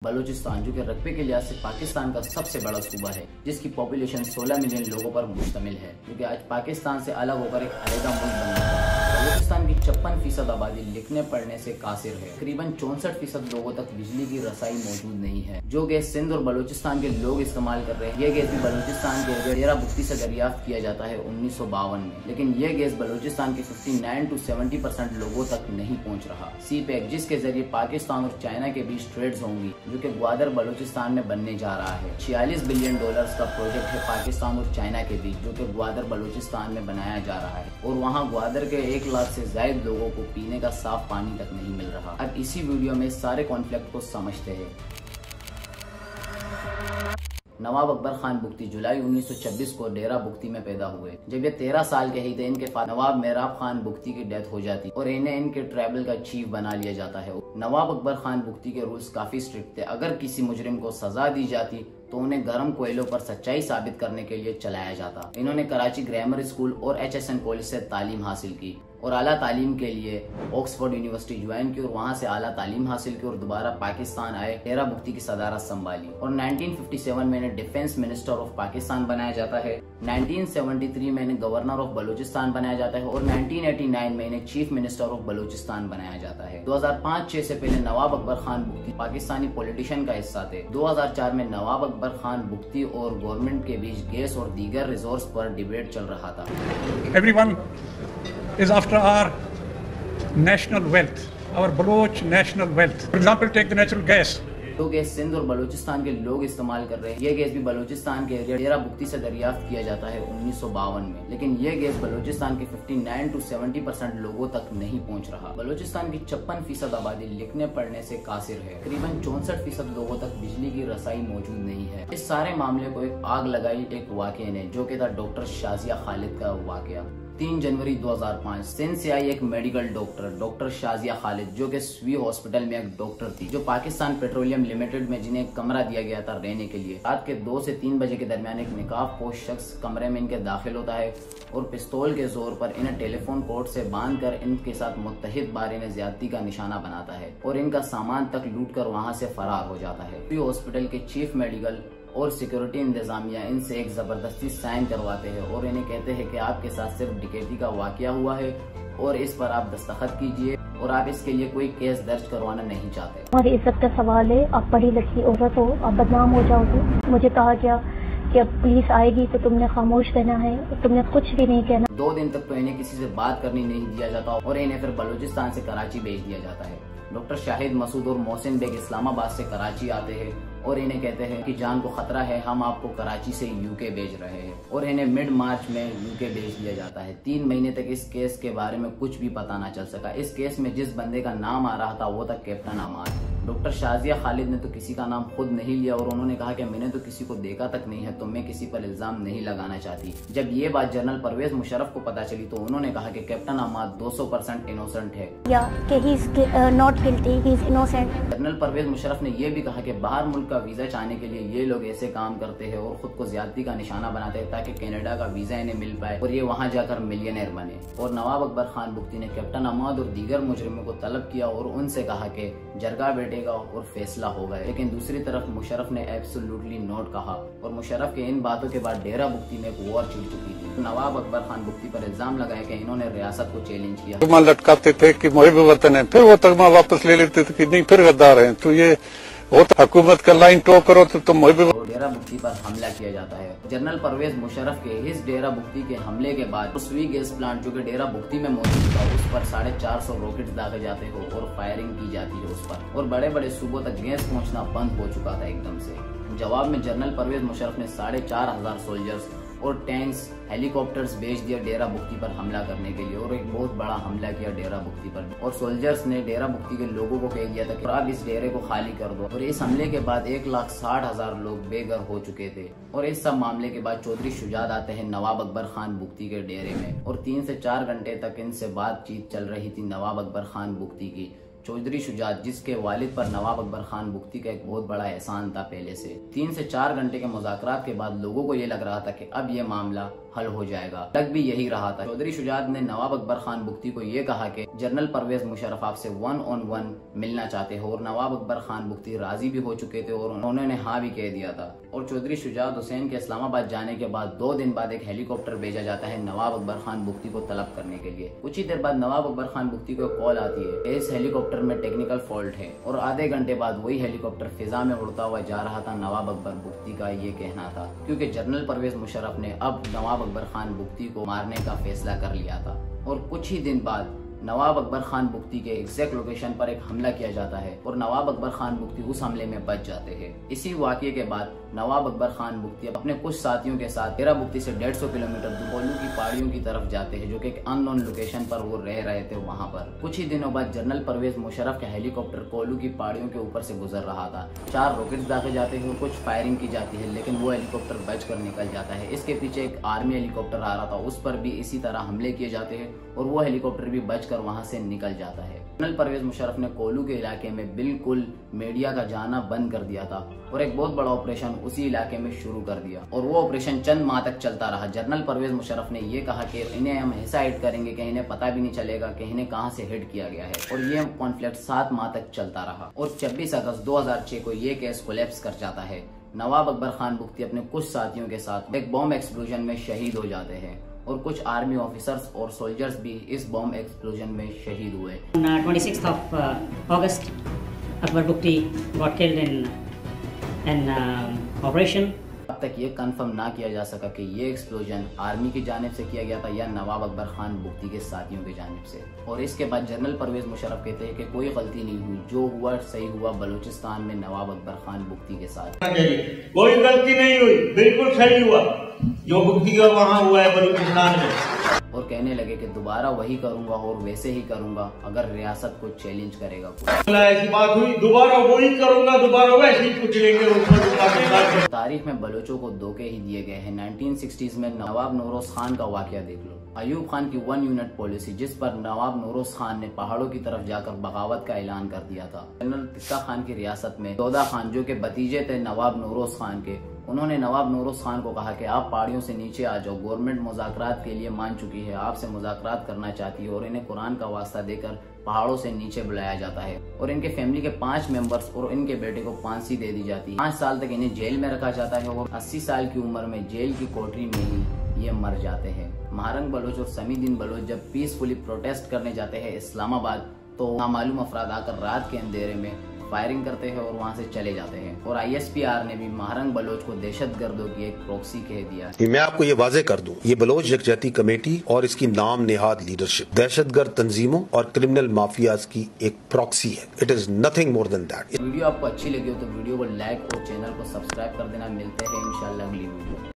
बलूचिस्तान जो कि रकबे के लिहाज से पाकिस्तान का सबसे बड़ा सूबा है, जिसकी पॉपुलेशन 16 मिलियन लोगों पर मुश्तमिल है, क्योंकि आज पाकिस्तान से अलग होकर एक अलग मुल्क बन गया है। बलूचिस्तान की 56% आबादी लिखने पढ़ने से कासिर है। तकरीबन 64% लोगों तक बिजली की रसाई मौजूद नहीं है। जो गैस सिंध और बलूचिस्तान के लोग इस्तेमाल कर रहे हैं, ये गैस भी बलूचिस्तान के डेरा बुक्ती से दरियाफ्त किया जाता है 1952 में, लेकिन ये गैस बलूचिस्तान के 59 से 70% लोगों तक नहीं पहुँच रहा। CPEC जिसके जरिए पाकिस्तान और चाइना के बीच ट्रेड्स होंगी, जो कि ग्वादर बलूचिस्तान में बनने जा रहा है। $46 बिलियन का प्रोजेक्ट है पाकिस्तान और चाइना के बीच, जो कि ग्वादर बलूचिस्तान में बनाया जा रहा है, और वहाँ ग्वादर के 1 लाख से ज्यादा लोगों को पीने का साफ पानी तक नहीं मिल रहा। अब इसी वीडियो में सारे कॉन्फ्लिक्ट को समझते हैं। नवाब अकबर खान बुख्ती जुलाई 1926 को डेरा बुख्ती में पैदा हुए। जब ये 13 साल के ही थे, इनके फादर नवाब मेहराब खान बुख्ती की डेथ हो जाती और इन्हें इनके ट्राइबल का चीफ बना लिया जाता है। नवाब अकबर खान बुख्ती के रूल्स काफी स्ट्रिक्ट थे। अगर किसी मुजरिम को सजा दी जाती तो उन्हें गर्म कोयलों पर सच्चाई साबित करने के लिए चलाया जाता। इन्होंने कराची ग्रामर स्कूल और HSN कॉलेज से तालीम हासिल की और आला तालीम के लिए ऑक्सफोर्ड यूनिवर्सिटी ज्वाइन की और वहां से आला तालीम हासिल की और दोबारा पाकिस्तान आए, डेरा बुख्ती की सदारत संभाली और 1957 में इन्हें डिफेंस मिनिस्टर ऑफ पाकिस्तान बनाया जाता है। 1973 में इन्हें गवर्नर ऑफ बलूचिस्तान बनाया जाता है और 1989 में इन्हें चीफ मिनिस्टर ऑफ बलूचिस्तान बनाया जाता है। 2005-6 से पहले नवाब अकबर खान बुख्ती पाकिस्तानी पॉलिटिशियन का हिस्सा थे। 2004 में नवाब अकबर खान बुख्ती और गवर्नमेंट के बीच गैस और दीगर रिसोर्स पर डिबेट चल रहा था। Everyone is after our national wealth, our Baloch national wealth. For example, take the natural gas. जो गैस सिंध और बलूचिस्तान के लोग इस्तेमाल कर रहे हैं, ये गैस भी बलूचिस्तान के एरिया डेरा बुख्ती से दरियाफ्त किया जाता है 1952 में, लेकिन ये गैस बलूचिस्तान के 59 से 70% लोगों तक नहीं पहुंच रहा। बलूचिस्तान की 56% आबादी लिखने पढ़ने से कासिर है। तकरीबन 64% लोगों तक बिजली की रसाई मौजूद नहीं है। इस सारे मामले को एक आग लगाई एक वाक़ये ने, जो कि था डॉक्टर शाजिया खालिद का वाक़या। 3 जनवरी 2005 सिंध से आई एक मेडिकल डॉक्टर शाजिया खालिद, जो कि स्वी हॉस्पिटल में एक डॉक्टर थी, जो पाकिस्तान पेट्रोलियम लिमिटेड में जिन्हें कमरा दिया गया था रहने के लिए। रात के 2 से 3 बजे के दरमियान एक निकाबपोश शख्स कमरे में इनके दाखिल होता है और पिस्तौल के जोर पर इन्हें टेलीफोन कोड से बांधकर इनके साथ मुत्तहिद बार इन्हें ज्यादती का निशाना बनाता है और इनका सामान तक लूट कर वहाँ से फरार हो जाता है। स्वी हॉस्पिटल के चीफ मेडिकल और सिक्योरिटी इंतजामिया इनसे एक जबरदस्ती साइन करवाते हैं और इन्हें कहते हैं कि आपके साथ सिर्फ डकैती का वाकया हुआ है और इस पर आप दस्तखत कीजिए और आप इसके लिए कोई केस दर्ज करवाना नहीं चाहते। हमारी इज्जत का सवाल है, आप पढ़ी लिखी औरत हो, आप बदनाम हो जाओगे। मुझे कहा गया कि अब पुलिस आएगी तो तुमने खामोश रहना है, तुमने कुछ भी नहीं कहना। 2 दिन तक तो इन्हें किसी से बात करनी नहीं दिया जाता और इन्हें फिर बलूचिस्तान से कराची भेज दिया जाता है। डॉक्टर शाहिद मसूद और मोहसिन बेग इस्लामाबाद से कराची आते हैं और इन्हें कहते हैं कि जान को खतरा है, हम आपको कराची से UK भेज रहे हैं और इन्हें मिड मार्च में UK भेज दिया जाता है। 3 महीने तक इस केस के बारे में कुछ भी पता ना चल सका। इस केस में जिस बंदे का नाम आ रहा था वो था कैप्टन अमार। डॉक्टर शाजिया खालिद ने तो किसी का नाम खुद नहीं लिया और उन्होंने कहा कि मैंने तो किसी को देखा तक नहीं है, तो मैं किसी पर इल्जाम नहीं लगाना चाहती। जब ये बात जनरल परवेज मुशर्रफ को पता चली तो उन्होंने कहा कि कैप्टन अमार 200% इनोसेंट है, not guilty, he is innocent. General Pervez Musharraf ने यह भी कहा कि बाहर मुल्क का वीजा चाहने के लिए ये लोग ऐसे काम करते हैं और खुद को ज्यादती का निशाना बनाते हैं ताकि कनाडा का वीजा इन्हें मिल पाए और ये वहाँ जाकर मिलियनर बने। और नवाब अकबर खान बुख्ती ने कैप्टन अमाद और दीगर मुजरिमों को तलब किया और उनसे कहा कि जरगा बैठेगा और फैसला होगा। लेकिन दूसरी तरफ मुशर्रफ ने एब्सोल्युटली नोट कहा और मुशर्रफ के इन बातों के बाद डेरा बुख्ती में एक वॉर छिड़ चुकी थी। नवाब अकबर खान बुख्ती पर इल्जाम लगाया कि इन्होंने रियासत को चैलेंज किया। तगमा लटकाते थे कि मुहिब वतन है, फिर वो तगमा वापस ले लेते थे कि नहीं फिर गद्दार हैं, तो ये हुकूमत का लाइन टो करो तो तुम मुहिब। डेरा बुख्ती पर हमला किया जाता है। जनरल परवेज मुशर्रफ के इस डेरा बुख्ती के हमले के बाद स्वी गैस प्लांट जो कि डेरा बुख्ती में मौजूद था उस पर 450 रॉकेट दागे जाते हो और फायरिंग की जाती है उस पर, और बड़े बड़े सूबों तक गैस पहुंचना बंद हो चुका था एकदम से। जवाब में जनरल परवेज मुशर्रफ ने 4500 सोल्जर्स और टैंक्स हेलीकॉप्टर्स भेज दिया डेरा बुख्ती पर हमला करने के लिए और एक बहुत बड़ा हमला किया डेरा बुख्ती पर। और सोल्जर्स ने डेरा बुख्ती के लोगों को कह दिया था कि आप इस डेरे को खाली कर दो। और इस हमले के बाद 1,60,000 लोग बेघर हो चुके थे। और इस सब मामले के बाद चौधरी शुजात आते हैं नवाब अकबर खान बुख्ती के डेरे में और 3 से 4 घंटे तक इनसे बातचीत चल रही थी नवाब अकबर खान बुख्ती की, चौधरी शुजात, जिसके वालिद पर नवाब अकबर खान बुख्ती का एक बहुत बड़ा एहसान था पहले से। 3 से 4 घंटे के मुज़ाकरात के बाद लोगों को ये लग रहा था कि अब ये मामला हल हो जाएगा। लग भी यही रहा था। चौधरी शुजात ने नवाब अकबर खान बुख्ती को ये कहा कि जनरल परवेज मुशर्रफ आपसे 1-on-1 मिलना चाहते हो, और नवाब अकबर खान बुख्ती राजी भी हो चुके थे और उन्होंने हाँ भी कह दिया था। और चौधरी शुजात हुसैन के इस्लामाबाद जाने के बाद 2 दिन बाद एक हेलीकॉप्टर भेजा जाता है नवाब अकबर खान बुख्ती को तलब करने के लिए। कुछ ही देर बाद नवाब अकबर खान बुख्ती को कॉल आती है, इस हेलीकॉप्टर में टेक्निकल फॉल्ट है, और आधे घंटे बाद वही हेलीकॉप्टर फिजा में उड़ता हुआ जा रहा था। नवाब अकबर बुख्ती का ये कहना था, क्योंकि जनरल परवेज मुशर्रफ ने अब नवाब अकबर खान बुख्ती को मारने का फैसला कर लिया था। और कुछ ही दिन बाद नवाब अकबर खान बुख्ती के एग्जैक्ट लोकेशन पर एक हमला किया जाता है और नवाब अकबर खान बुख्ती उस हमले में बच जाते हैं। इसी वाक़ये के बाद नवाब अकबर खान बुख्ती अपने कुछ साथियों के साथ डेरा बुख्ती से 150 किलोमीटर दूर कोलू की पहाड़ियों की तरफ जाते हैं, जो कि एक अननोन लोकेशन पर वो रह रहे थे। वहाँ पर कुछ ही दिनों बाद जनरल परवेज मुशर्रफ का हेलीकॉप्टर कोलू की पहाड़ियों के ऊपर से गुजर रहा था। 4 रॉकेट्स दागे जाते हैं और कुछ फायरिंग की जाती है, लेकिन वो हेलीकॉप्टर बच कर निकल जाता है। इसके पीछे एक आर्मी हेलीकॉप्टर आ रहा था, उस पर भी इसी तरह हमले किए जाते हैं और वो हेलीकॉप्टर भी बचकर वहाँ से निकल जाता है। जनरल परवेज मुशर्रफ ने कोलू के इलाके में बिल्कुल मीडिया का जाना बंद कर दिया था और एक बहुत बड़ा ऑपरेशन उसी इलाके में शुरू कर दिया, और वो ऑपरेशन चंद माह तक चलता रहा। जनरल परवेज मुशर्रफ ने ये कहा कि इन्हें हम ऐसा हिट करेंगे कि इन्हें पता भी नहीं चलेगा कि इन्हें कहां से हिट किया गया है, और ये कॉन्फ्लिक्ट 7 माह तक चलता रहा। और 26 अगस्त 2006 को ये केस कोलैप्स कर जाता है। नवाब अकबर खान बुख्ती अपने कुछ साथियों के साथ एक बॉम्ब एक्सप्लोजन में शहीद हो जाते हैं, और कुछ आर्मी ऑफिसर्स और सोल्जर्स भी इस बॉम्ब एक्सप्लोजन में शहीद हुए। 26th of August, Akbar Bukhti got killed in an operation. अब तक ये कंफर्म ना किया जा सका कि ये एक्सप्लोजन आर्मी की जानिब से किया गया था या नवाब अकबर खान बुख्ती के साथियों की जानिब से। और इसके बाद जनरल परवेज मुशर्रफ कहते हैं कि कोई गलती नहीं हुई, जो हुआ सही हुआ बलूचिस्तान में नवाब अकबर खान बुख्ती के साथ। कोई गलती नहीं हुई, बिल्कुल सही हुआ जो बुख्ती का वहाँ हुआ है बलूचिस्तान में। और कहने लगे कि दोबारा वही करूंगा और वैसे ही करूंगा अगर रियासत को चैलेंज करेगा कोई। ऐसी बात हुई, दोबारा वही करूंगा, दोबारा वैसे ही पूछ लेंगे। तारीख में बलोचों को धोखे ही दिए गए हैं। 1960s में नवाब नौरोज खान का वाकया देख लो। अयूब खान की 1 यूनिट पॉलिसी, जिस पर नवाब नौरोज खान ने पहाड़ों की तरफ जाकर बगावत का ऐलान कर दिया था। जनरल तिक्का खान की रियासत में दौदा खान, जो के भतीजे थे नवाब नौरोज खान के, उन्होंने नवाब नौरोज खान को कहा कि आप पहाड़ियों से नीचे आ जाओ, गवर्नमेंट मुज़ाकरात के लिए मान चुकी है, आपसे मुज़ाकरात करना चाहती है, और इन्हें कुरान का वास्ता देकर पहाड़ों से नीचे बुलाया जाता है। और इनके फैमिली के 5 मेंबर्स और इनके बेटे को फांसी दे दी जाती है। 5 साल तक इन्हें जेल में रखा जाता है और 80 साल की उम्र में जेल की कोठरी में ही ये मर जाते हैं। महारंग बलोच और समीदीन बलोच जब पीसफुली प्रोटेस्ट करने जाते हैं इस्लामाबाद, तो नामालूम अफराद आकर रात के अंधेरे में फायरिंग करते हैं और वहां से चले जाते हैं। और ISPR ने भी महारंग बलोच को दहशतगर्दों की एक प्रॉक्सी कह दिया। मैं आपको ये वाजे कर दूं, ये बलोच यकजहती कमेटी और इसकी नाम नेहाद लीडरशिप दहशतगर्द तंजीमों और क्रिमिनल माफियाज की एक प्रॉक्सी है। It is nothing more than that. Video आपको अच्छी लगी हो तो वीडियो को लाइक और चैनल को सब्सक्राइब कर देना। मिलते हैं इंशाल्लाह अगली वीडियो।